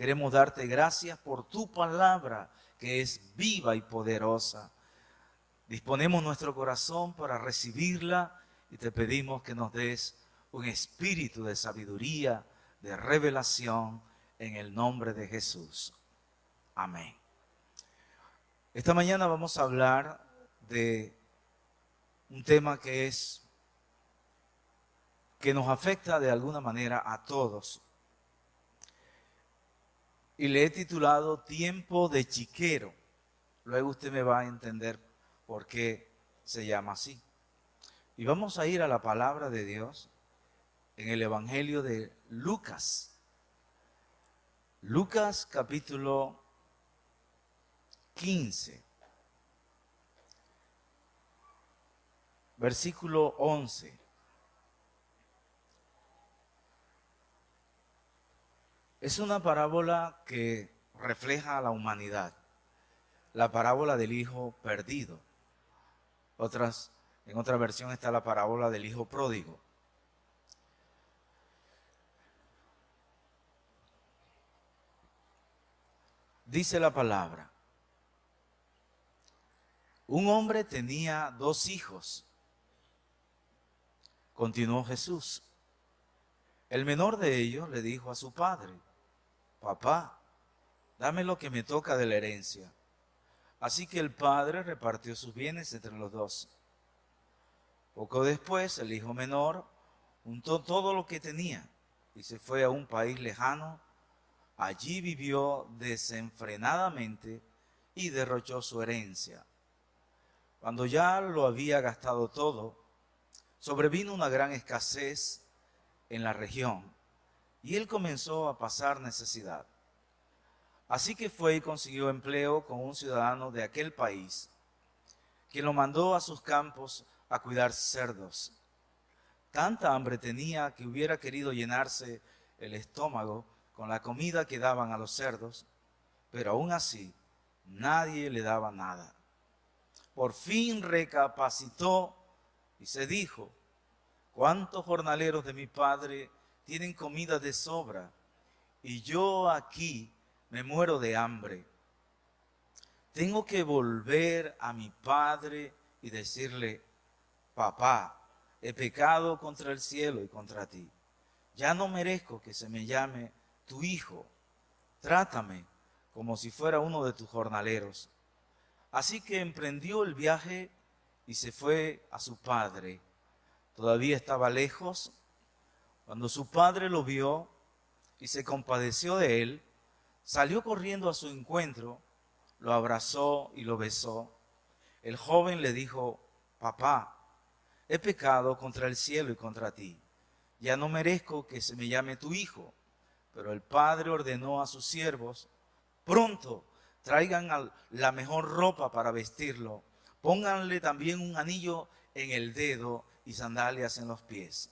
Queremos darte gracias por tu palabra, que es viva y poderosa. Disponemos nuestro corazón para recibirla y te pedimos que nos des un espíritu de sabiduría, de revelación, en el nombre de Jesús. Amén. Esta mañana vamos a hablar de un tema que nos afecta de alguna manera a todos. Y le he titulado Tiempo de Chiquero. Luego usted me va a entender por qué se llama así. Y vamos a ir a la palabra de Dios en el Evangelio de Lucas. Lucas capítulo 15, versículo 11. Es una parábola que refleja a la humanidad, la parábola del hijo perdido. En otra versión está la parábola del hijo pródigo. Dice la palabra: un hombre tenía 2 hijos. Continuó Jesús. El menor de ellos le dijo a su padre: papá, dame lo que me toca de la herencia. Así que el padre repartió sus bienes entre los 2. Poco después, el hijo menor juntó todo lo que tenía y se fue a un país lejano. Allí vivió desenfrenadamente y derrochó su herencia. Cuando ya lo había gastado todo, sobrevino una gran escasez en la región y él comenzó a pasar necesidad. Así que fue y consiguió empleo con un ciudadano de aquel país, quien lo mandó a sus campos a cuidar cerdos. Tanta hambre tenía que hubiera querido llenarse el estómago con la comida que daban a los cerdos, pero aún así nadie le daba nada. Por fin recapacitó y se dijo: ¿cuántos jornaleros de mi padre tienen comida de sobra y yo aquí me muero de hambre? Tengo que volver a mi padre y decirle: papá, he pecado contra el cielo y contra ti. Ya no merezco que se me llame tu hijo. Trátame como si fuera uno de tus jornaleros. Así que emprendió el viaje y se fue a su padre. Todavía estaba lejos cuando su padre lo vio y se compadeció de él. Salió corriendo a su encuentro, lo abrazó y lo besó. El joven le dijo: papá, he pecado contra el cielo y contra ti. Ya no merezco que se me llame tu hijo. Pero el padre ordenó a sus siervos: pronto, traigan la mejor ropa para vestirlo. Pónganle también un anillo en el dedo y sandalias en los pies.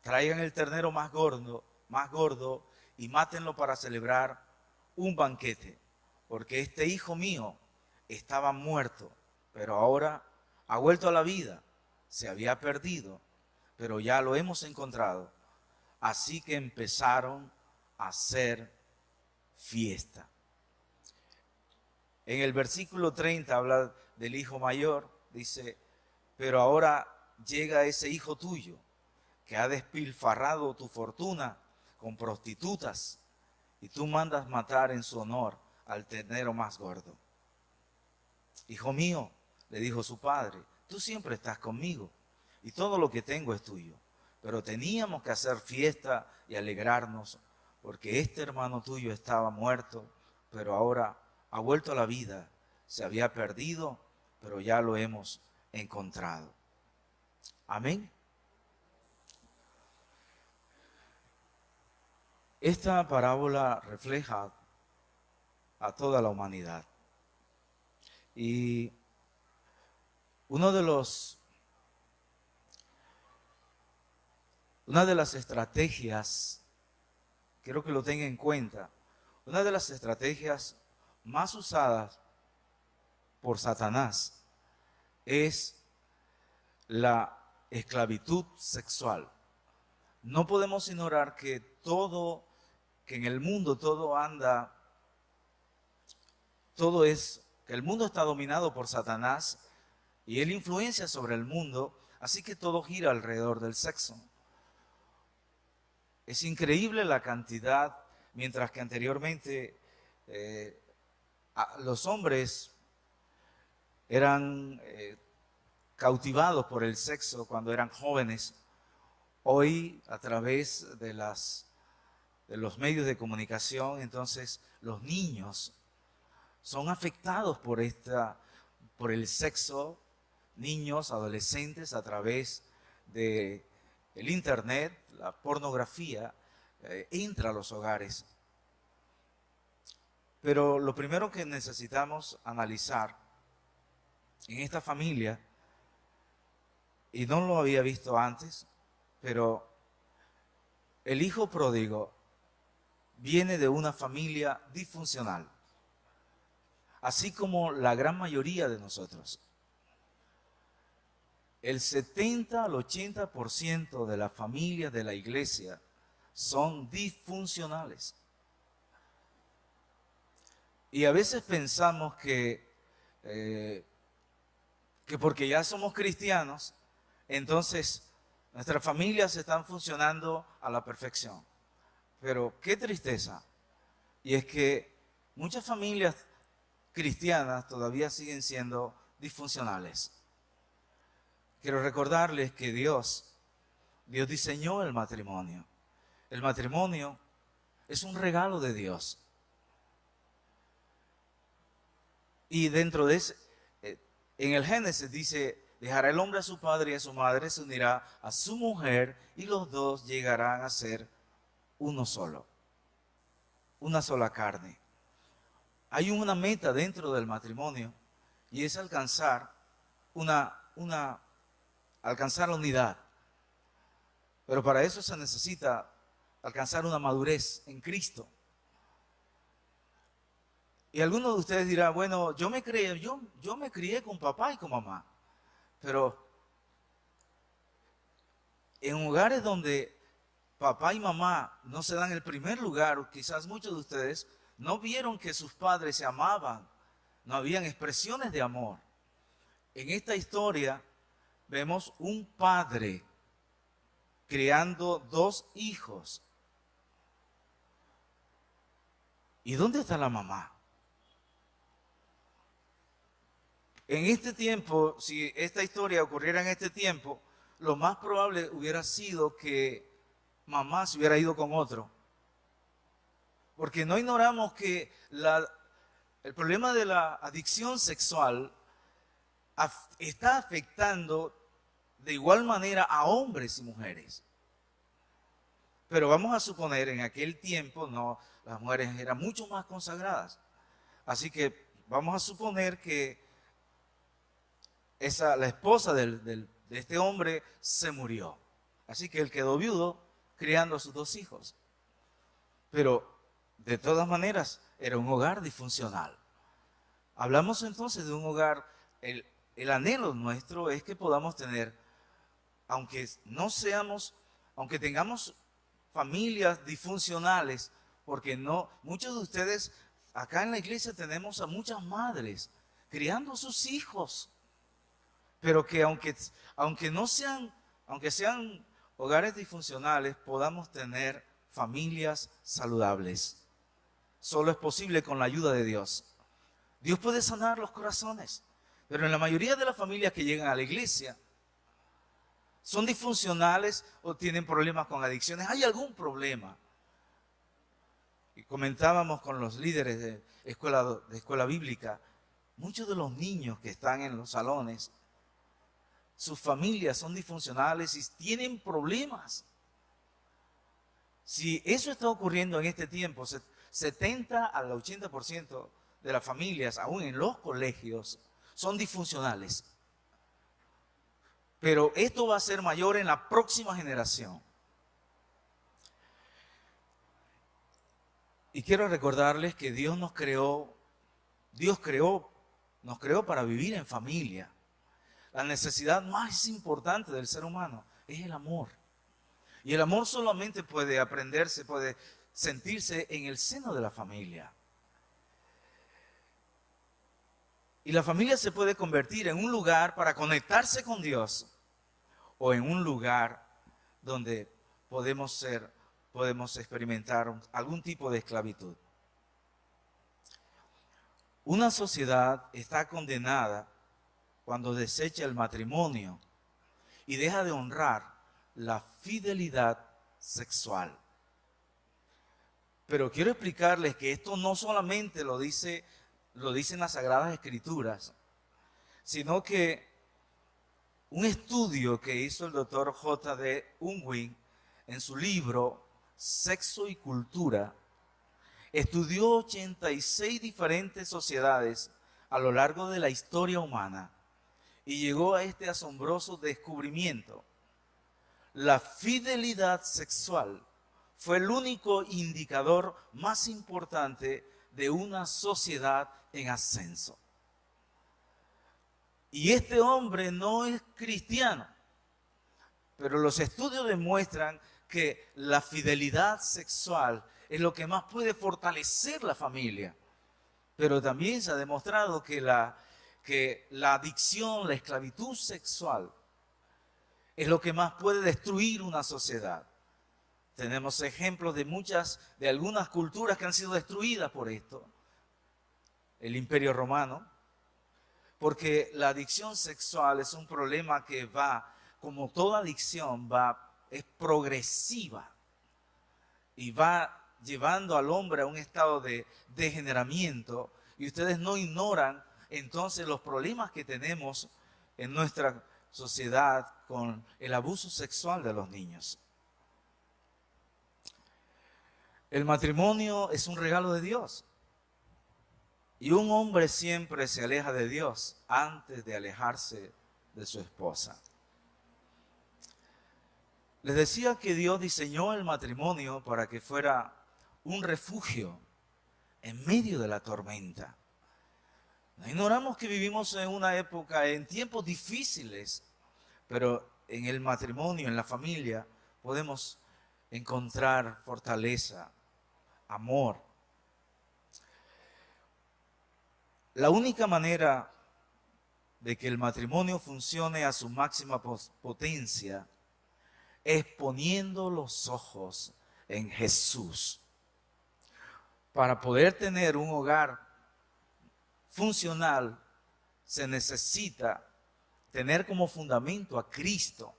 Traigan el ternero más gordo y mátenlo para celebrar un banquete. Porque este hijo mío estaba muerto, pero ahora ha vuelto a la vida. Se había perdido, pero ya lo hemos encontrado. Así que empezaron a hacer fiesta. En el versículo 30 habla del hijo mayor. Dice: pero ahora llega ese hijo tuyo que ha despilfarrado tu fortuna con prostitutas y tú mandas matar en su honor al ternero más gordo. Hijo mío, le dijo su padre, tú siempre estás conmigo y todo lo que tengo es tuyo. Pero teníamos que hacer fiesta y alegrarnos porque este hermano tuyo estaba muerto, pero ahora ha vuelto a la vida. Se había perdido, pero ya lo hemos encontrado. Amén. Esta parábola refleja a toda la humanidad. Y una de las estrategias, quiero que lo tenga en cuenta, una de las estrategias más usadas por Satanás es la esclavitud sexual. No podemos ignorar que que en el mundo que el mundo está dominado por Satanás y él influencia sobre el mundo, así que todo gira alrededor del sexo. Es increíble la cantidad, mientras que anteriormente los hombres eran cautivados por el sexo cuando eran jóvenes. Hoy, a través de los medios de comunicación, entonces los niños son afectados por el sexo, niños, adolescentes, a través de el internet, la pornografía, entra a los hogares. Pero lo primero que necesitamos analizar en esta familia, y no lo había visto antes, pero el hijo pródigo viene de una familia disfuncional, así como la gran mayoría de nosotros. El 70 al 80% de las familias de la iglesia son disfuncionales. Y a veces pensamos que porque ya somos cristianos, entonces nuestras familias están funcionando a la perfección. Pero qué tristeza. Y es que muchas familias cristianas todavía siguen siendo disfuncionales. Quiero recordarles que Dios diseñó el matrimonio. El matrimonio es un regalo de Dios. Y dentro de ese, en el Génesis dice, dejará el hombre a su padre y a su madre, se unirá a su mujer y los dos llegarán a ser uno solo, una sola carne. Hay una meta dentro del matrimonio y es alcanzar alcanzar la unidad. Pero para eso se necesita alcanzar una madurez en Cristo. Y algunos de ustedes dirán, bueno, yo me crié con papá y con mamá. Pero en hogares donde papá y mamá no se dan el primer lugar, quizás muchos de ustedes no vieron que sus padres se amaban, no habían expresiones de amor. En esta historia vemos un padre criando dos hijos. ¿Y dónde está la mamá? En este tiempo, si esta historia ocurriera en este tiempo, lo más probable hubiera sido que mamá se hubiera ido con otro. Porque no ignoramos que el problema de la adicción sexual está afectando de igual manera a hombres y mujeres. Pero vamos a suponer, en aquel tiempo, no, las mujeres eran mucho más consagradas. Así que vamos a suponer que la esposa de este hombre se murió. Así que él quedó viudo criando a sus dos hijos. Pero de todas maneras era un hogar disfuncional. Hablamos entonces de un hogar, el anhelo nuestro es que podamos tener, aunque tengamos familias disfuncionales, porque muchos de ustedes acá en la iglesia tenemos a muchas madres criando a sus hijos, pero que aunque sean hogares disfuncionales, podamos tener familias saludables. Solo es posible con la ayuda de Dios. Dios puede sanar los corazones, pero en la mayoría de las familias que llegan a la iglesia son disfuncionales o tienen problemas con adicciones. Hay algún problema. Y comentábamos con los líderes de escuela bíblica, muchos de los niños que están en los salones, sus familias son disfuncionales y tienen problemas. Si eso está ocurriendo en este tiempo, 70 al 80% de las familias, aún en los colegios, son disfuncionales. Pero esto va a ser mayor en la próxima generación. Y quiero recordarles que Dios nos creó para vivir en familia. La necesidad más importante del ser humano es el amor. Y el amor solamente puede aprenderse, puede sentirse en el seno de la familia. Y la familia se puede convertir en un lugar para conectarse con Dios o en un lugar donde podemos experimentar algún tipo de esclavitud. Una sociedad está condenada cuando desecha el matrimonio y deja de honrar la fidelidad sexual. Pero quiero explicarles que esto no solamente lo dicen las Sagradas Escrituras, sino que un estudio que hizo el doctor J.D. Unwin en su libro Sexo y Cultura, estudió 86 diferentes sociedades a lo largo de la historia humana y llegó a este asombroso descubrimiento. La fidelidad sexual fue el único indicador más importante de una sociedad en ascenso. Y este hombre no es cristiano, pero los estudios demuestran que la fidelidad sexual es lo que más puede fortalecer la familia. Pero también se ha demostrado que la adicción, la esclavitud sexual, es lo que más puede destruir una sociedad. Tenemos ejemplos de algunas culturas que han sido destruidas por esto. El Imperio Romano, porque la adicción sexual es un problema que como toda adicción, es progresiva y va llevando al hombre a un estado de degeneramiento, y ustedes no ignoran entonces los problemas que tenemos en nuestra sociedad con el abuso sexual de los niños. El matrimonio es un regalo de Dios. Y un hombre siempre se aleja de Dios antes de alejarse de su esposa. Les decía que Dios diseñó el matrimonio para que fuera un refugio en medio de la tormenta. No ignoramos que vivimos en una época, en tiempos difíciles, pero en el matrimonio, en la familia, podemos encontrar fortaleza, amor. La única manera de que el matrimonio funcione a su máxima potencia es poniendo los ojos en Jesús. Para poder tener un hogar funcional, se necesita tener como fundamento a Cristo,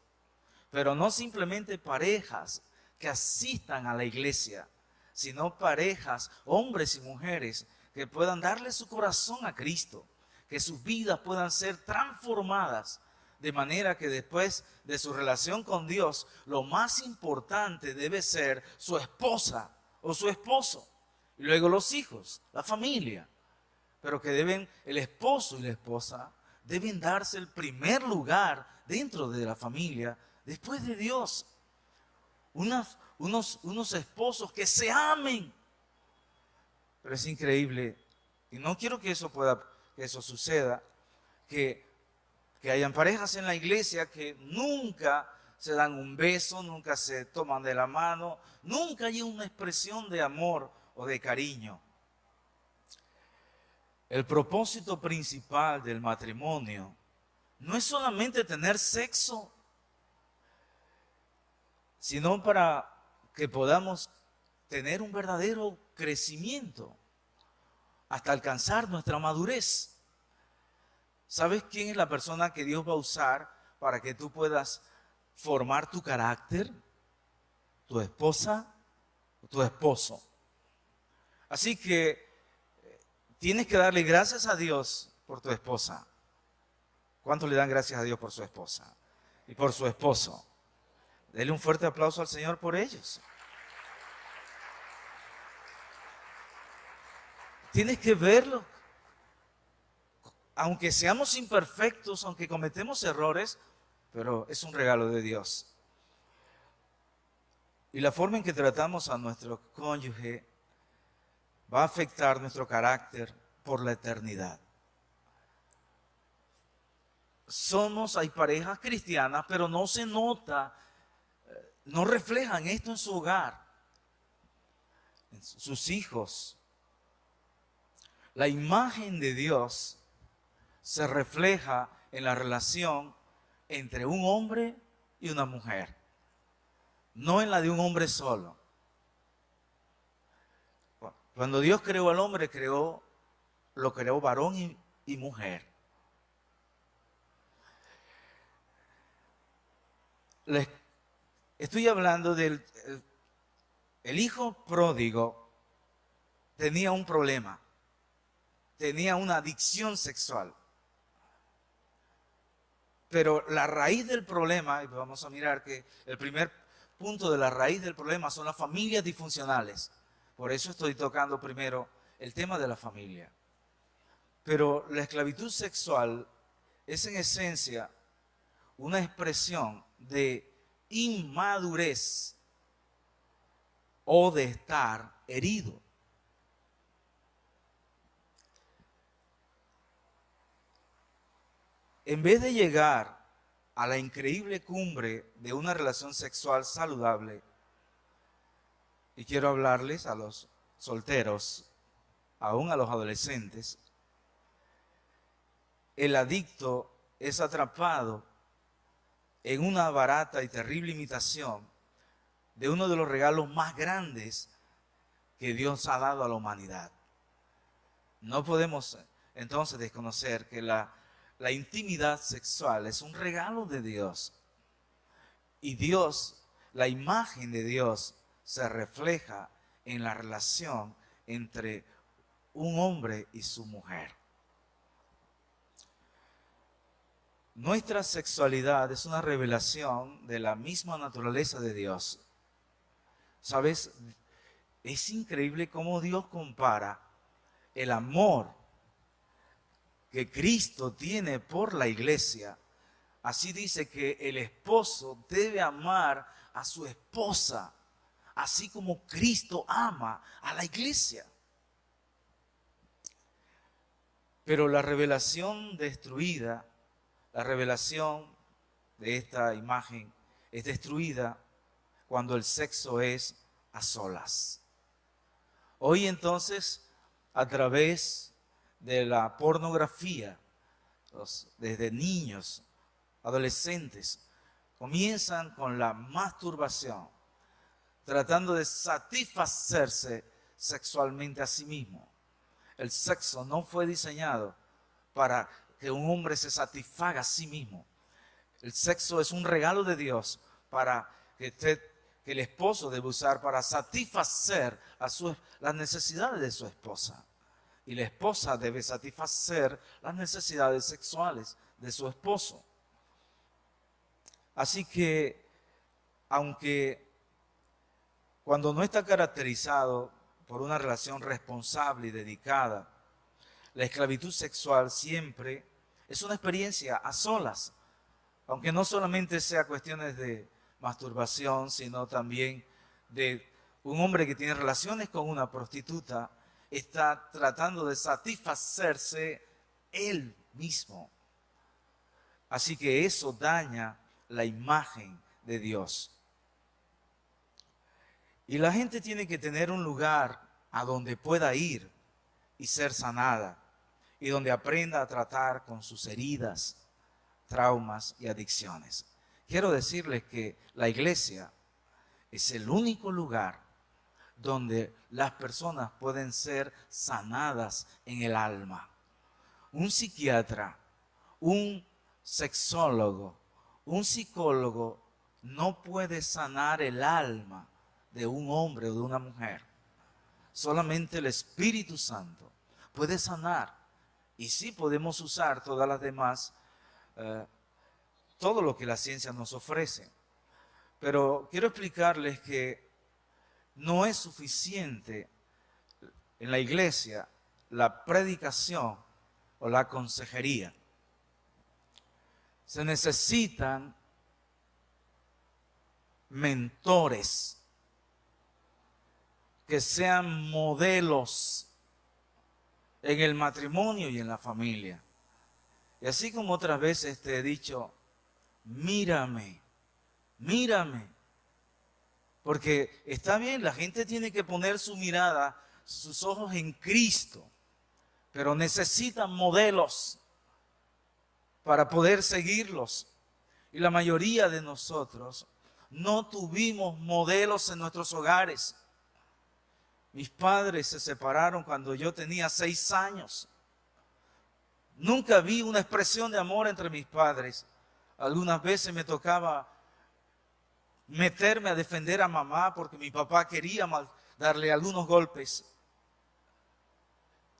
pero no simplemente parejas que asistan a la iglesia, sino parejas, hombres y mujeres, que puedan darle su corazón a Cristo, que sus vidas puedan ser transformadas, de manera que después de su relación con Dios, lo más importante debe ser su esposa o su esposo, y luego los hijos, la familia, pero que el esposo y la esposa deben darse el primer lugar dentro de la familia, después de Dios. Unos esposos que se amen. Pero es increíble, y no quiero que eso suceda, que hayan parejas en la iglesia que nunca se dan un beso, nunca se toman de la mano, nunca hay una expresión de amor o de cariño. El propósito principal del matrimonio no es solamente tener sexo, sino para que podamos tener un verdadero crecimiento hasta alcanzar nuestra madurez. ¿Sabes quién es la persona que Dios va a usar para que tú puedas formar tu carácter? Tu esposa o tu esposo. Así que tienes que darle gracias a Dios por tu esposa. ¿Cuántos le dan gracias a Dios por su esposa y por su esposo? Dele un fuerte aplauso al Señor por ellos. Tienes que verlo. Aunque seamos imperfectos, aunque cometemos errores, pero es un regalo de Dios. Y la forma en que tratamos a nuestro cónyuge va a afectar nuestro carácter por la eternidad. Hay parejas cristianas, pero no se nota, no reflejan esto en su hogar. en sus hijos. La imagen de Dios se refleja en la relación entre un hombre y una mujer, no en la de un hombre solo. Cuando Dios creó al hombre, lo creó varón y mujer. Les estoy hablando del el hijo pródigo. Tenía un problema, tenía una adicción sexual. Pero la raíz del problema, y vamos a mirar que el primer punto de la raíz del problema son las familias disfuncionales. Por eso estoy tocando primero el tema de la familia. Pero la esclavitud sexual es en esencia una expresión de inmadurez o de estar herido. En vez de llegar a la increíble cumbre de una relación sexual saludable, y quiero hablarles a los solteros, aún a los adolescentes, el adicto es atrapado en una barata y terrible imitación de uno de los regalos más grandes que Dios ha dado a la humanidad. No podemos entonces desconocer que la intimidad sexual es un regalo de Dios. Y Dios, la imagen de Dios, se refleja en la relación entre un hombre y su mujer. Nuestra sexualidad es una revelación de la misma naturaleza de Dios. ¿Sabes? Es increíble cómo Dios compara el amor que Cristo tiene por la iglesia. Así dice que el esposo debe amar a su esposa, así como Cristo ama a la iglesia. Pero la revelación destruida, la revelación de esta imagen es destruida cuando el sexo es a solas. Hoy entonces, a través de la pornografía, desde niños, adolescentes, comienzan con la masturbación, tratando de satisfacerse sexualmente a sí mismo. El sexo no fue diseñado para que un hombre se satisfaga a sí mismo. El sexo es un regalo de Dios para que el esposo debe usar para satisfacer las necesidades de su esposa. Y la esposa debe satisfacer las necesidades sexuales de su esposo. Así que, aunque cuando no está caracterizado por una relación responsable y dedicada, la esclavitud sexual siempre es una experiencia a solas, aunque no solamente sea cuestiones de masturbación, sino también de un hombre que tiene relaciones con una prostituta, está tratando de satisfacerse él mismo. Así que eso daña la imagen de Dios. Y la gente tiene que tener un lugar a donde pueda ir y ser sanada, y donde aprenda a tratar con sus heridas, traumas y adicciones. Quiero decirles que la iglesia es el único lugar donde las personas pueden ser sanadas en el alma. Un psiquiatra, un sexólogo, un psicólogo no puede sanar el alma de un hombre o de una mujer. Solamente el Espíritu Santo puede sanar. Y sí podemos usar todas las demás, todo lo que la ciencia nos ofrece. Pero quiero explicarles que no es suficiente en la iglesia la predicación o la consejería. Se necesitan mentores que sean modelos en el matrimonio y en la familia. Y así como otras veces te he dicho, mírame, mírame. Porque está bien, la gente tiene que poner su mirada, sus ojos en Cristo, pero necesitan modelos para poder seguirlos. Y la mayoría de nosotros no tuvimos modelos en nuestros hogares. Mis padres se separaron cuando yo tenía 6 años. Nunca vi una expresión de amor entre mis padres. Algunas veces me tocaba meterme a defender a mamá porque mi papá quería darle algunos golpes.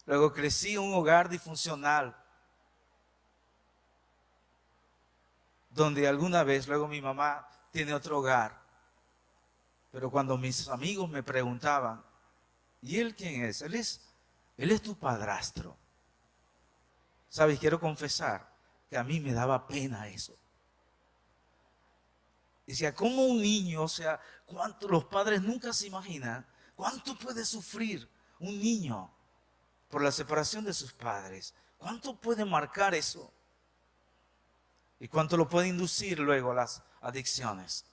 Luego crecí en un hogar disfuncional, donde alguna vez, luego mi mamá tiene otro hogar. Pero cuando mis amigos me preguntaban, ¿y él quién es? Él es tu padrastro. ¿Sabes? Quiero confesar que a mí me daba pena eso. Decía, ¿cómo un niño, o sea, cuánto los padres nunca se imaginan, cuánto puede sufrir un niño por la separación de sus padres? ¿Cuánto puede marcar eso? ¿Y cuánto lo puede inducir luego a las adicciones?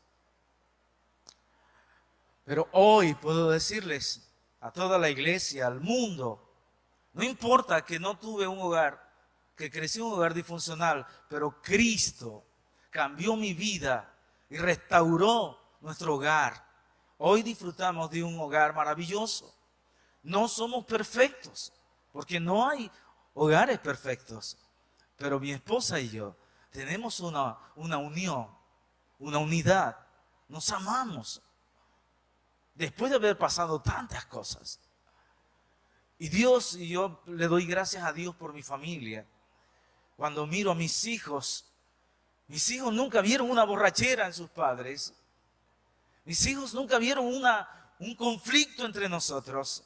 Pero hoy puedo decirles a toda la iglesia, al mundo, no importa que no tuve un hogar, que crecí en un hogar disfuncional, pero Cristo cambió mi vida y restauró nuestro hogar. Hoy disfrutamos de un hogar maravilloso. No somos perfectos, porque no hay hogares perfectos, pero mi esposa y yo tenemos una unión, una unidad. Nos amamos después de haber pasado tantas cosas. Y yo le doy gracias a Dios por mi familia. Cuando miro a mis hijos nunca vieron una borrachera en sus padres. Mis hijos nunca vieron un conflicto entre nosotros.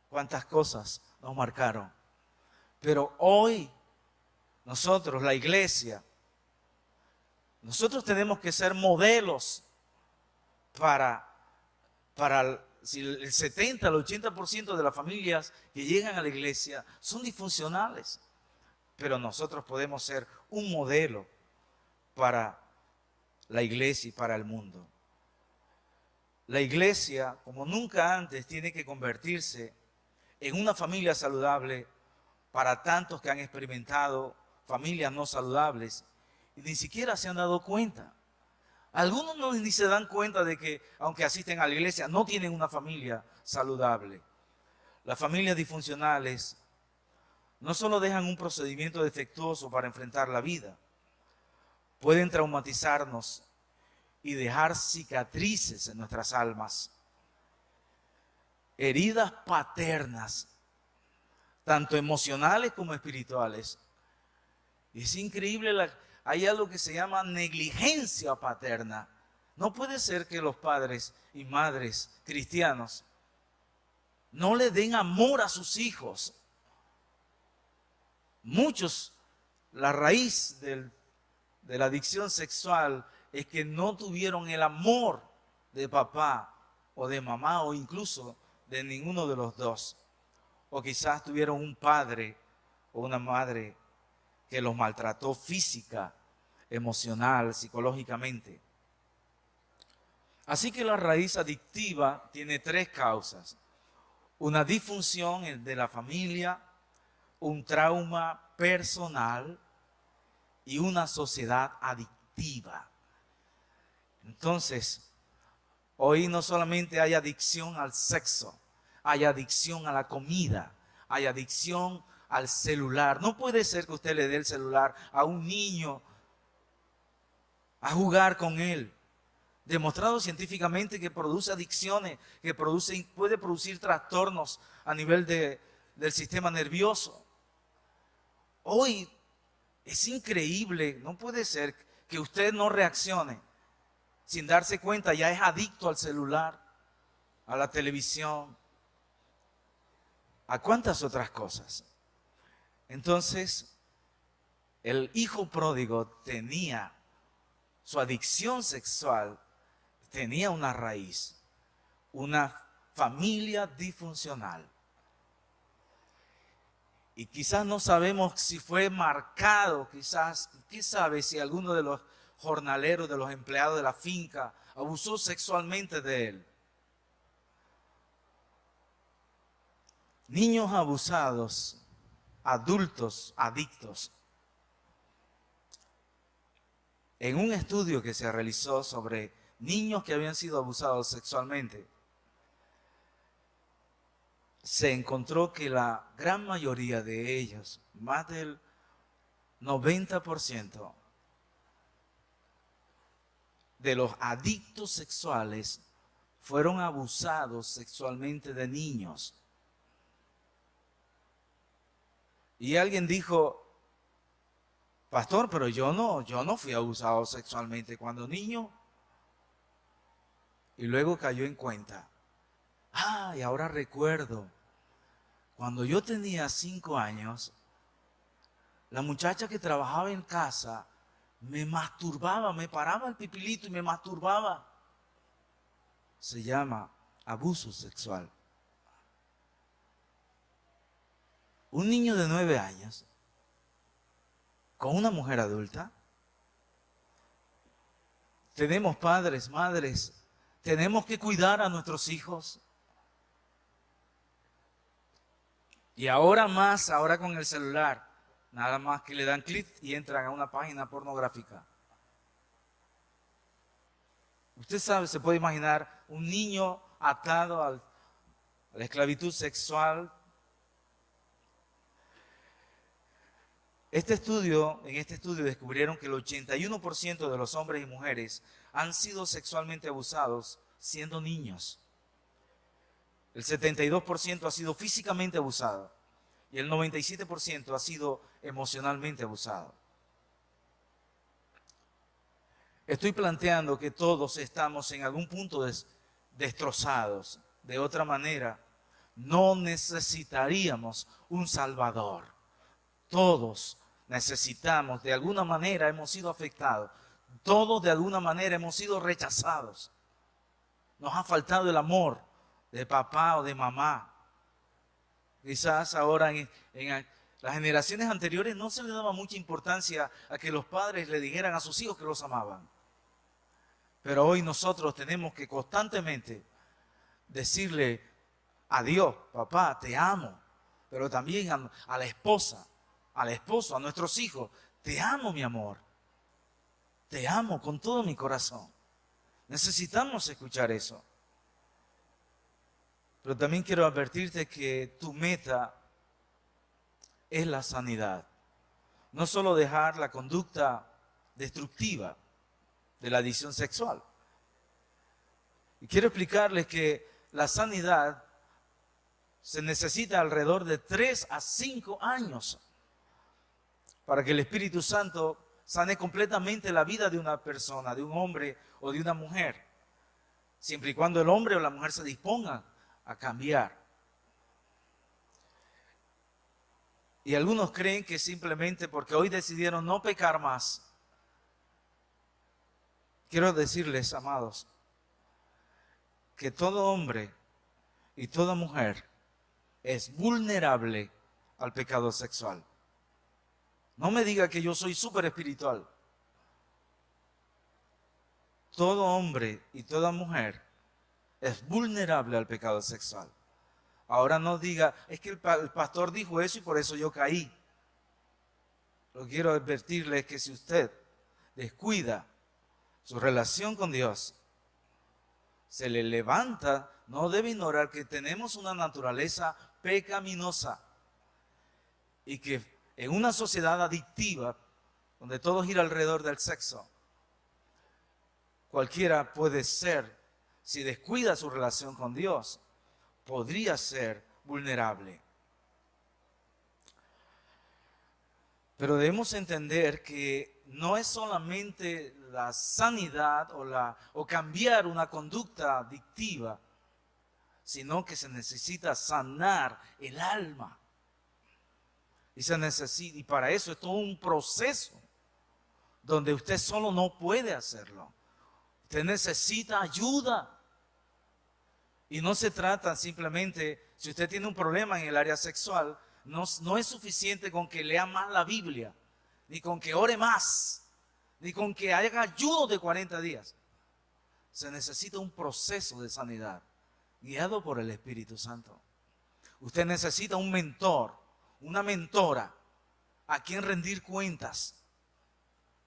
Cuántas cosas nos marcaron. Pero hoy nosotros, la iglesia, nosotros tenemos que ser modelos para si el 70, el 80% de las familias que llegan a la iglesia son disfuncionales. Pero nosotros podemos ser un modelo para la iglesia y para el mundo. La iglesia, como nunca antes, tiene que convertirse en una familia saludable para tantos que han experimentado familias no saludables y ni siquiera se han dado cuenta. Algunos ni se dan cuenta de que, aunque asisten a la iglesia, no tienen una familia saludable. Las familias disfuncionales no solo dejan un procedimiento defectuoso para enfrentar la vida, pueden traumatizarnos y dejar cicatrices en nuestras almas, heridas paternas, tanto emocionales como espirituales. Y es increíble, hay algo que se llama negligencia paterna. No puede ser que los padres y madres cristianos no le den amor a sus hijos. Muchos, la raíz de la adicción sexual es que no tuvieron el amor de papá o de mamá o incluso de ninguno de los dos. O quizás tuvieron un padre o una madre que los maltrató física, emocional, psicológicamente. Así que la raíz adictiva tiene 3 causas. Una disfunción de la familia, un trauma personal y una sociedad adictiva. Entonces, hoy no solamente hay adicción al sexo, hay adicción a la comida, hay adicción al celular. No puede ser que usted le dé el celular a un niño a jugar con él. Demostrado científicamente que produce adicciones, que puede producir trastornos a nivel del sistema nervioso. Hoy es increíble, no puede ser que usted no reaccione sin darse cuenta, ya es adicto al celular, a la televisión, a cuántas otras cosas. Entonces, el hijo pródigo tenía su adicción sexual, tenía una raíz, una familia disfuncional. Y quizás no sabemos si fue marcado, quizás, ¿qué sabe si alguno de los jornaleros, de los empleados de la finca, abusó sexualmente de él. Niños abusados, adultos adictos. En un estudio que se realizó sobre niños que habían sido abusados sexualmente, se encontró que la gran mayoría de ellos, más del 90% de los adictos sexuales, fueron abusados sexualmente de niños. Y alguien dijo: pastor, pero yo no fui abusado sexualmente cuando niño. Y luego cayó en cuenta: y ahora recuerdo, cuando yo tenía 5 años, la muchacha que trabajaba en casa me masturbaba, me paraba el pipilito y me masturbaba. Se llama abuso sexual. Un niño de 9 años con una mujer adulta. Tenemos padres, madres, tenemos que cuidar a nuestros hijos. Y ahora más, ahora con el celular, nada más que le dan clic y entran a una página pornográfica. Usted sabe, se puede imaginar un niño atado a la esclavitud sexual. En este estudio descubrieron que el 81% de los hombres y mujeres han sido sexualmente abusados siendo niños. El 72% ha sido físicamente abusado y el 97% ha sido emocionalmente abusado. Estoy planteando que todos estamos en algún punto destrozados. De otra manera, no necesitaríamos un Salvador. Todos necesitamos, de alguna manera hemos sido afectados. Todos de alguna manera hemos sido rechazados. Nos ha faltado el amor de papá o de mamá. Quizás ahora en las generaciones anteriores no se le daba mucha importancia a que los padres le dijeran a sus hijos que los amaban. Pero hoy nosotros tenemos que constantemente decirle a Dios: papá, te amo. Pero también a la esposa, al esposo, a nuestros hijos: te amo, mi amor. Te amo con todo mi corazón. Necesitamos escuchar eso. Pero también quiero advertirte que tu meta es la sanidad. No solo dejar la conducta destructiva de la adicción sexual. Y quiero explicarles que la sanidad se necesita alrededor de 3 a 5 años para que el Espíritu Santo sane completamente la vida de una persona, de un hombre o de una mujer, siempre y cuando el hombre o la mujer se dispongan a cambiar. Y algunos creen que simplemente porque hoy decidieron no pecar más. Quiero decirles, amados, que todo hombre y toda mujer es vulnerable al pecado sexual. No me diga que yo soy súper espiritual. Todo hombre y toda mujer es vulnerable al pecado sexual. Ahora no diga: es que el pastor dijo eso y por eso yo caí. Lo que quiero advertirle es que si usted descuida su relación con Dios, se le levanta, no debe ignorar que tenemos una naturaleza pecaminosa y que en una sociedad adictiva, donde todo gira alrededor del sexo, cualquiera puede ser, si descuida su relación con Dios, podría ser vulnerable. Pero debemos entender que no es solamente la sanidad o cambiar una conducta adictiva, sino que se necesita sanar el alma. Y para eso es todo un proceso donde usted solo no puede hacerlo. Usted necesita ayuda. Y no se trata simplemente, si usted tiene un problema en el área sexual, no es suficiente con que lea más la Biblia, ni con que ore más, ni con que haga ayuno de 40 días. se necesita un proceso de sanidad guiado por el Espíritu Santo. Usted necesita un mentor, una mentora a quien rendir cuentas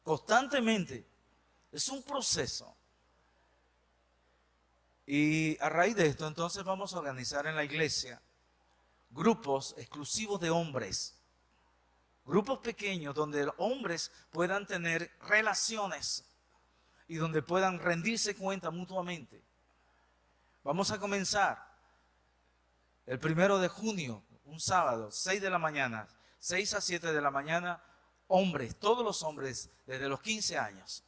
constantemente. Es un proceso. Y a raíz de esto, entonces vamos a organizar en la iglesia grupos exclusivos de hombres. Grupos pequeños donde hombres puedan tener relaciones y donde puedan rendirse cuenta mutuamente. Vamos a comenzar el 1 de junio, un sábado, 6 de la mañana, 6 a 7 de la mañana, hombres, todos los hombres desde los 15 años.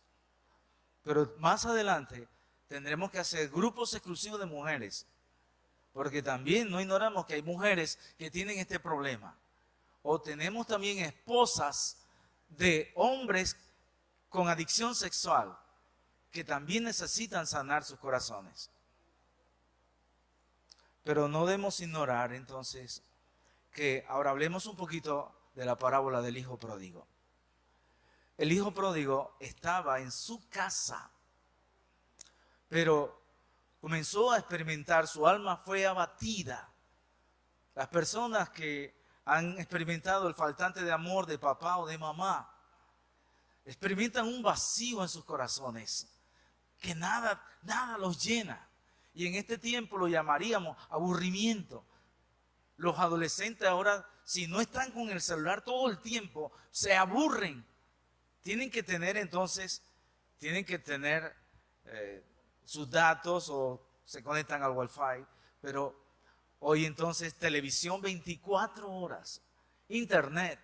Pero más adelante tendremos que hacer grupos exclusivos de mujeres, porque también no ignoramos que hay mujeres que tienen este problema. O tenemos también esposas de hombres con adicción sexual que también necesitan sanar sus corazones. Pero no debemos ignorar entonces que ahora hablemos un poquito de la parábola del hijo pródigo. El hijo pródigo estaba en su casa, pero comenzó a experimentar, su alma fue abatida. Las personas que han experimentado el faltante de amor de papá o de mamá, experimentan un vacío en sus corazones, que nada los llena. Y en este tiempo lo llamaríamos aburrimiento. Los adolescentes ahora, si no están con el celular todo el tiempo, se aburren. Tienen que tener sus datos o se conectan al Wi-Fi, pero hoy entonces televisión 24 horas, internet,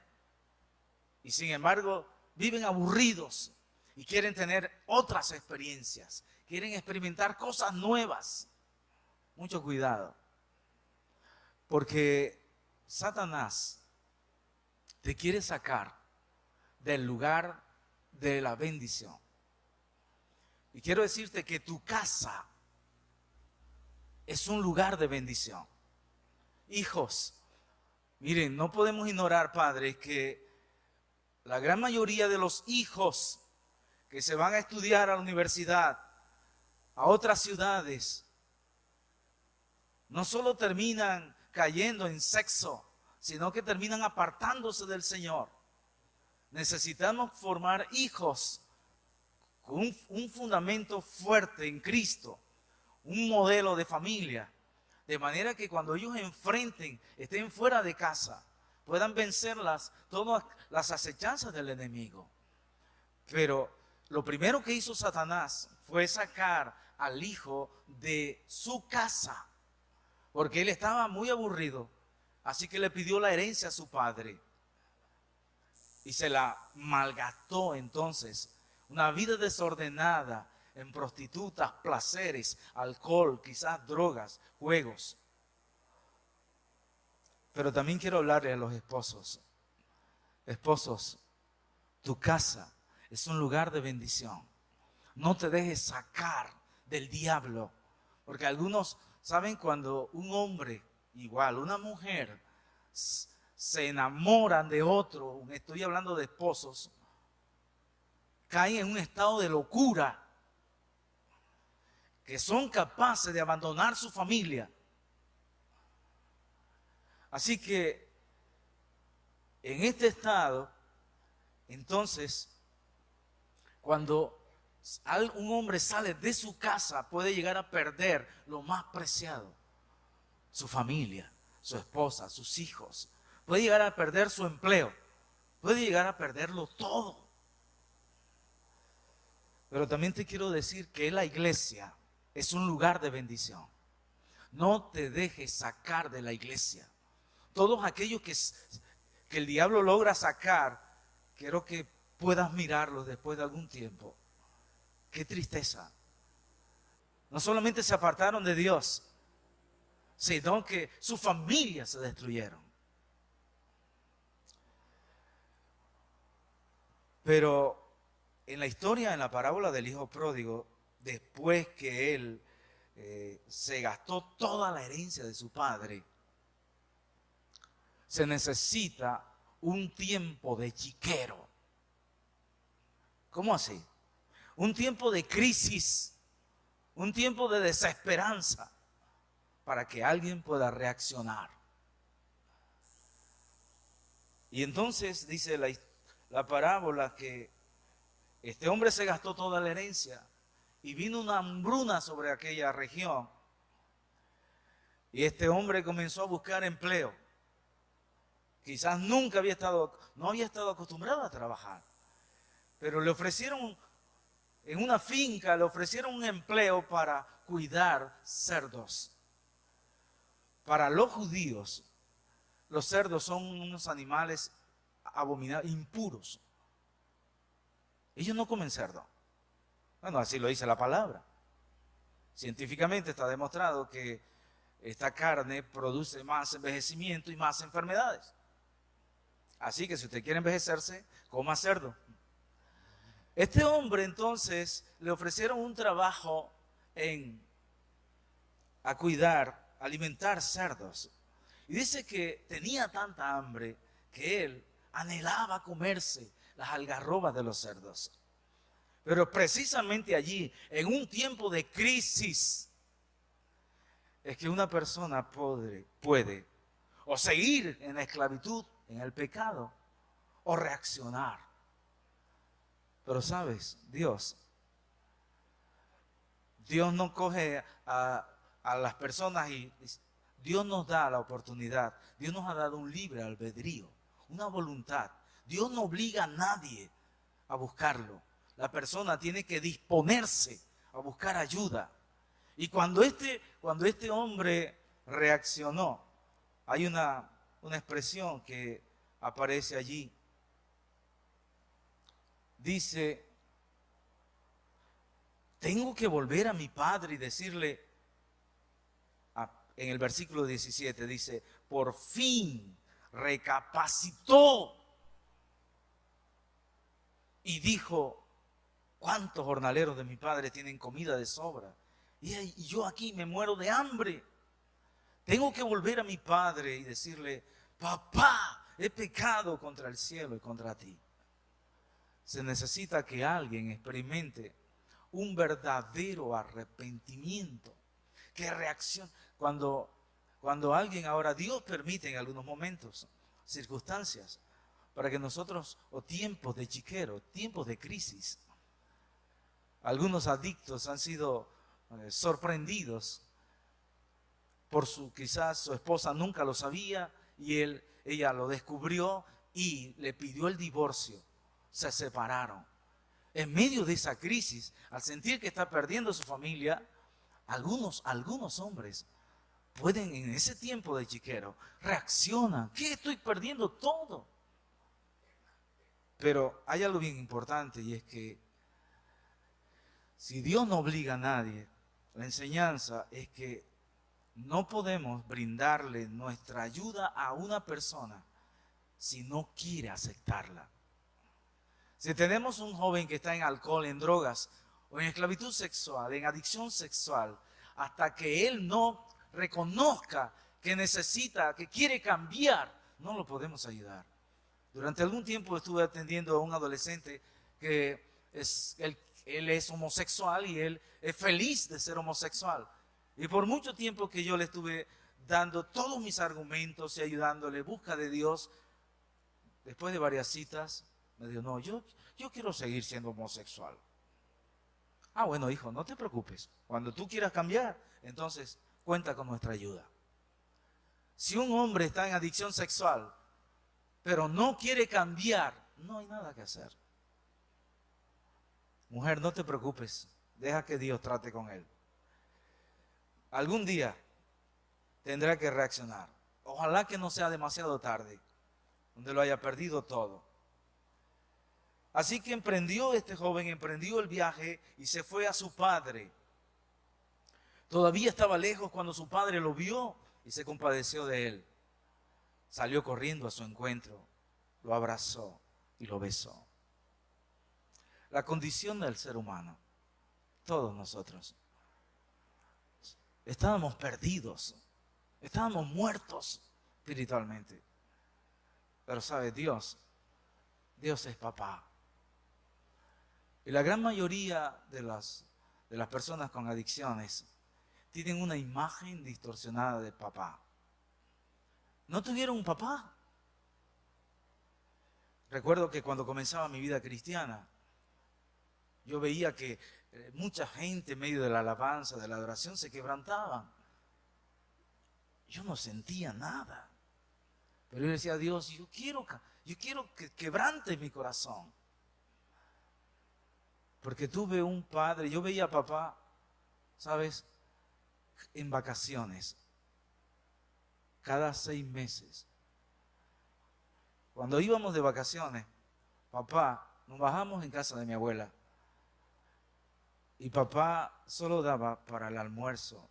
y sin embargo viven aburridos y quieren tener otras experiencias, quieren experimentar cosas nuevas. Mucho cuidado, porque Satanás te quiere sacar del lugar de la bendición. Y quiero decirte que tu casa es un lugar de bendición. Hijos, miren, no podemos ignorar, padres, que la gran mayoría de los hijos que se van a estudiar a la universidad, a otras ciudades, no solo terminan cayendo en sexo, sino que terminan apartándose del Señor. Necesitamos formar hijos con un fundamento fuerte en Cristo, un modelo de familia, de manera que cuando ellos estén fuera de casa, puedan vencerlas todas las acechanzas del enemigo. Pero lo primero que hizo Satanás fue sacar al hijo de su casa, porque él estaba muy aburrido, así que le pidió la herencia a su padre y se la malgastó entonces. Una vida desordenada en prostitutas, placeres, alcohol, quizás drogas, juegos. Pero también quiero hablarle a los esposos. Esposos, tu casa es un lugar de bendición. No te dejes sacar del diablo, porque algunos saben cuando un hombre, igual una mujer, se enamoran de otro, estoy hablando de esposos, caen en un estado de locura, que son capaces de abandonar su familia. Así que en este estado, entonces, cuando un hombre sale de su casa, puede llegar a perder lo más preciado: su familia, su esposa, sus hijos. Puede llegar a perder su empleo, puede llegar a perderlo todo. Pero también te quiero decir que la iglesia es un lugar de bendición. No te dejes sacar de la iglesia. Todos aquellos que el diablo logra sacar, quiero que puedas mirarlos después de algún tiempo. Qué tristeza. No solamente se apartaron de Dios, sino que sus familias se destruyeron. Pero en la historia, en la parábola del hijo pródigo, después que él se gastó toda la herencia de su padre, se necesita un tiempo de chiquero. ¿Cómo así? Un tiempo de crisis, un tiempo de desesperanza para que alguien pueda reaccionar. Y entonces dice la parábola que este hombre se gastó toda la herencia y vino una hambruna sobre aquella región. Y este hombre comenzó a buscar empleo. Quizás no había estado acostumbrado a trabajar, pero le ofrecieron en una finca, le ofrecieron un empleo para cuidar cerdos. Para los judíos, los cerdos son unos animales abominables, impuros. Ellos no comen cerdo. Bueno, así lo dice la palabra. Científicamente está demostrado que esta carne produce más envejecimiento y más enfermedades. Así que si usted quiere envejecerse, coma cerdo. Este hombre entonces le ofrecieron un trabajo a cuidar, alimentar cerdos. Y dice que tenía tanta hambre que él anhelaba comerse las algarrobas de los cerdos. Pero precisamente allí, en un tiempo de crisis, es que una persona puede o seguir en la esclavitud, en el pecado, o reaccionar. Pero sabes, Dios no coge a las personas y Dios nos da la oportunidad. Dios nos ha dado un libre albedrío, una voluntad. Dios no obliga a nadie a buscarlo. La persona tiene que disponerse a buscar ayuda. Y cuando este hombre reaccionó, hay una expresión que aparece allí. Dice, tengo que volver a mi padre y decirle, en el versículo 17 dice, por fin recapacitó y dijo, ¿cuántos jornaleros de mi padre tienen comida de sobra? Y yo aquí me muero de hambre. Tengo que volver a mi padre y decirle, papá, he pecado contra el cielo y contra ti. Se necesita que alguien experimente un verdadero arrepentimiento, que reaccione. Cuando alguien ahora, Dios permite en algunos momentos, circunstancias, para que nosotros, o tiempos de chiquero, tiempos de crisis, algunos adictos han sido sorprendidos por quizás su esposa nunca lo sabía y ella lo descubrió y le pidió el divorcio. Se separaron. En medio de esa crisis, al sentir que está perdiendo su familia, algunos hombres pueden en ese tiempo de chiquero reaccionan. ¿Qué? Estoy perdiendo todo. Pero hay algo bien importante y es que si Dios no obliga a nadie, la enseñanza es que no podemos brindarle nuestra ayuda a una persona si no quiere aceptarla. Si tenemos un joven que está en alcohol, en drogas o en esclavitud sexual, en adicción sexual, hasta que él no reconozca que necesita, que quiere cambiar, no lo podemos ayudar. Durante algún tiempo estuve atendiendo a un adolescente que él es homosexual y él es feliz de ser homosexual. Y por mucho tiempo que yo le estuve dando todos mis argumentos y ayudándole, busca de Dios, después de varias citas, me dijo, no, yo quiero seguir siendo homosexual. Ah, bueno, hijo, no te preocupes. Cuando tú quieras cambiar, entonces cuenta con nuestra ayuda. Si un hombre está en adicción sexual, pero no quiere cambiar, no hay nada que hacer. Mujer, no te preocupes. Deja que Dios trate con él. Algún día tendrá que reaccionar. Ojalá que no sea demasiado tarde, donde lo haya perdido todo. Así que este joven emprendió el viaje y se fue a su padre. Todavía estaba lejos cuando su padre lo vio y se compadeció de él. Salió corriendo a su encuentro, lo abrazó y lo besó. La condición del ser humano, todos nosotros, estábamos perdidos, estábamos muertos espiritualmente. Pero sabe, Dios es papá. Y la gran mayoría de de las personas con adicciones tienen una imagen distorsionada de papá. ¿No tuvieron un papá? Recuerdo que cuando comenzaba mi vida cristiana, yo veía que mucha gente en medio de la alabanza, de la adoración, se quebrantaban. Yo no sentía nada. Pero yo decía a Dios, yo quiero que quebrante mi corazón. Porque tuve un padre, yo veía a papá, ¿sabes? En vacaciones, cada 6 meses. Cuando íbamos de vacaciones, papá, nos bajamos en casa de mi abuela. Y papá solo daba para el almuerzo,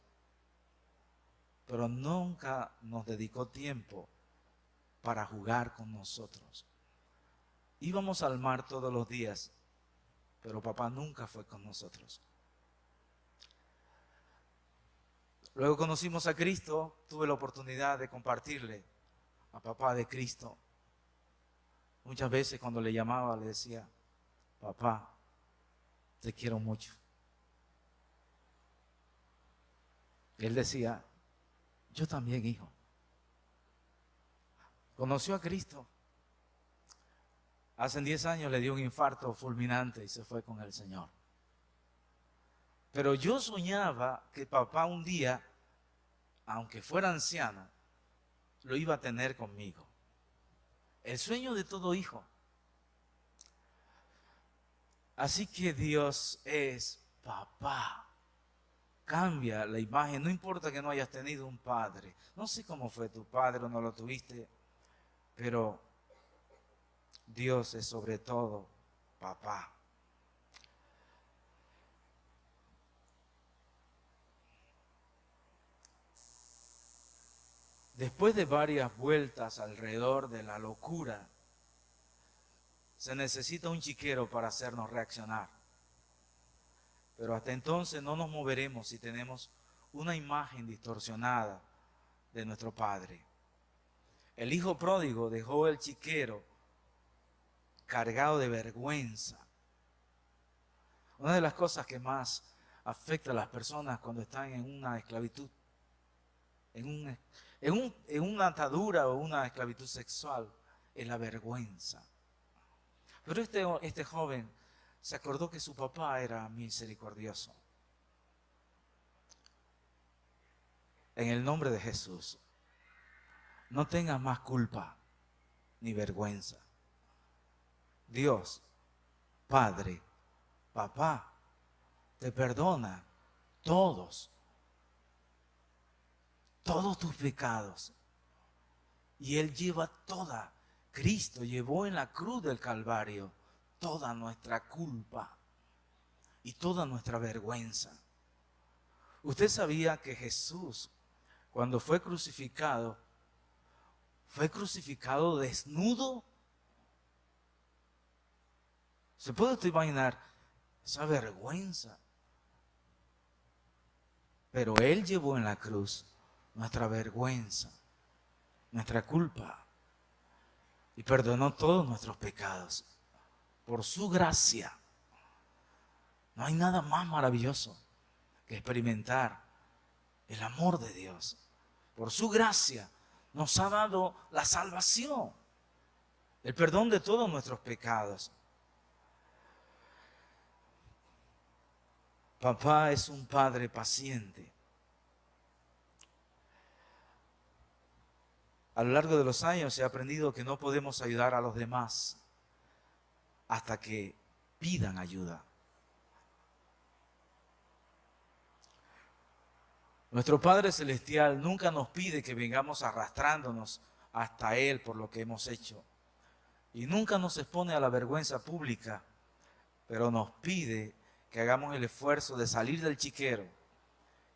pero nunca nos dedicó tiempo para jugar con nosotros. Íbamos al mar todos los días, pero papá nunca fue con nosotros. Luego conocimos a Cristo, tuve la oportunidad de compartirle a papá de Cristo. Muchas veces cuando le llamaba le decía, papá, te quiero mucho. Él decía, yo también, hijo. Conoció a Cristo. Hace 10 años le dio un infarto fulminante y se fue con el Señor. Pero yo soñaba que papá un día, aunque fuera anciano, lo iba a tener conmigo. El sueño de todo hijo. Así que Dios es papá. Cambia la imagen, no importa que no hayas tenido un padre. No sé cómo fue tu padre o no lo tuviste, pero Dios es sobre todo papá. Después de varias vueltas alrededor de la locura, se necesita un chiquero para hacernos reaccionar. Pero hasta entonces no nos moveremos si tenemos una imagen distorsionada de nuestro Padre. El hijo pródigo dejó el chiquero cargado de vergüenza. Una de las cosas que más afecta a las personas cuando están en una esclavitud, en una atadura o una esclavitud sexual, es la vergüenza. Pero este joven se acordó que su papá era misericordioso. En el nombre de Jesús, no tengas más culpa ni vergüenza. Dios, Padre, papá, te perdona todos tus pecados. Y Él lleva Cristo llevó en la cruz del Calvario toda nuestra culpa y toda nuestra vergüenza. ¿Usted sabía que Jesús, cuando fue crucificado desnudo? ¿Se puede usted imaginar esa vergüenza? Pero Él llevó en la cruz nuestra vergüenza, nuestra culpa, y perdonó todos nuestros pecados. Por su gracia. No hay nada más maravilloso que experimentar el amor de Dios. Por su gracia nos ha dado la salvación, el perdón de todos nuestros pecados. Papá es un padre paciente. A lo largo de los años he aprendido que no podemos ayudar a los demás hasta que pidan ayuda. Nuestro Padre Celestial nunca nos pide que vengamos arrastrándonos hasta Él por lo que hemos hecho. Y nunca nos expone a la vergüenza pública, pero nos pide que hagamos el esfuerzo de salir del chiquero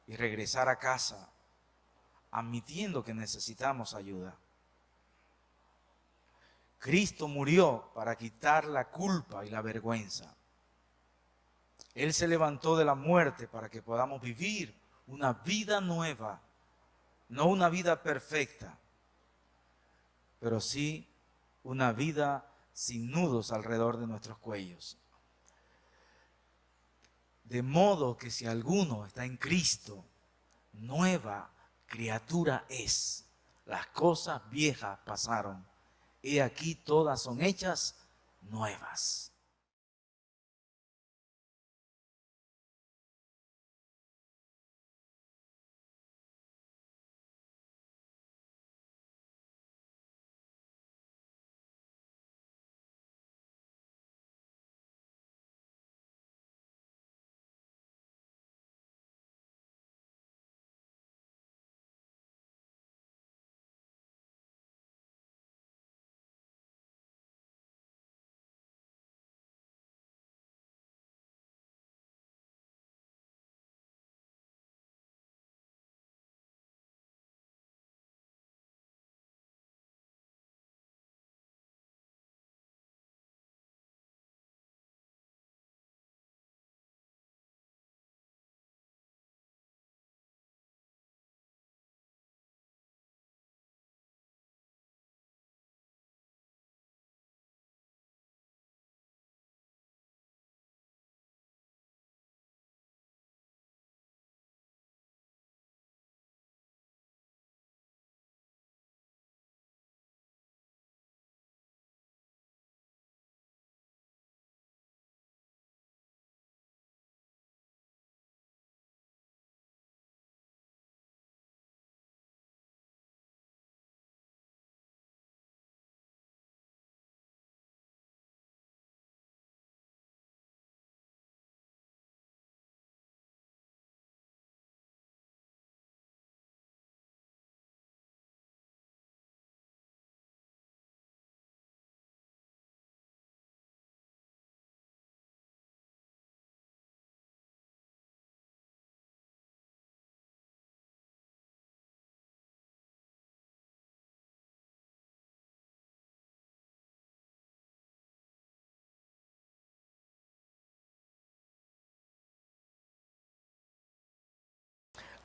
y regresar a casa, admitiendo que necesitamos ayuda. Cristo murió para quitar la culpa y la vergüenza. Él se levantó de la muerte para que podamos vivir una vida nueva, no una vida perfecta, pero sí una vida sin nudos alrededor de nuestros cuellos. De modo que si alguno está en Cristo, nueva criatura es. Las cosas viejas pasaron. He aquí todas son hechas nuevas.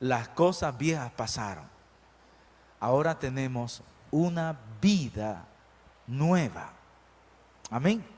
Las cosas viejas pasaron. Ahora tenemos una vida nueva. Amén.